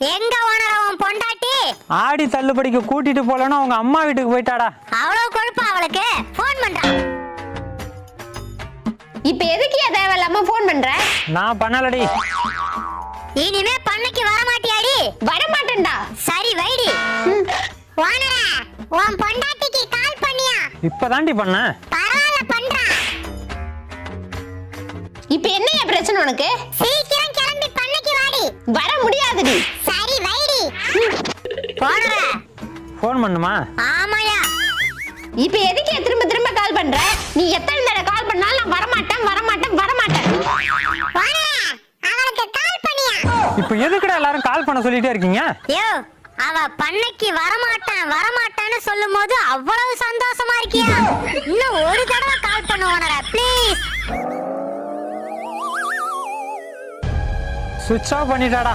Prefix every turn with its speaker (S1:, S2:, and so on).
S1: எங்க ஓனர் அவன் பொண்டாட்டி?
S2: ஆடி தள்ளுபடிக்கு கூட்டிட்டு போலன்னு அவங்க அம்மா வீட்டுக்கு போயிட்டாடா.
S1: அவ்வளவு கொழுப்பா அவளுக்கு? போன் பண்றா.
S3: இப்ப எதுக்கு தேவையில்லாம போன் பண்ற?
S2: நான் பண்ணலடி.
S1: இனிமே பண்ணைக்கு வர மாட்டியாடி?
S3: வர மாட்டேன்டா.
S1: சரி வைடி. ஓனரா, உன் பொண்டாட்டிக்கு கால் பண்ணியா?
S2: இப்பதாண்டி பண்ணேன்.
S1: பரவாயில்ல பண்றா.
S3: இப்ப என்னைய பிரச்சனை உனக்கு?
S1: சீக்கிரம் கிளம்பி பண்ணைக்கு வாடி.
S3: வர முடியாதுடி.
S1: சரி வைடி. ஓனரா,
S2: போன் பண்ணுமா?
S1: ஆமாயா.
S3: இப்ப எதுக்கு திரும்ப திரும்ப கால் பண்ற? நீ எத்தனை தடவை கால் பண்ணாலும் நான் வர மாட்டேன் வர மாட்டேன் வர மாட்டேன்.
S1: ஓனரா, அவளுக்கு கால் பண்ணியா?
S2: இப்போ எதுக்குடா எல்லாரும் கால் பண்ண சொல்லிட்டே இருக்கீங்க?
S1: யோ, அவ பண்ணைக்கு வரமாட்டான்னு சொல்லும்போது அவ்வளவு சந்தோஷமா இருக்கியா? இன்னும் ஒரு தடவை கால் பண்ணு ஓனரா ப்ளீஸ்.
S2: சுவிட்ச் ஆஃப் பண்ணிட்டாடா.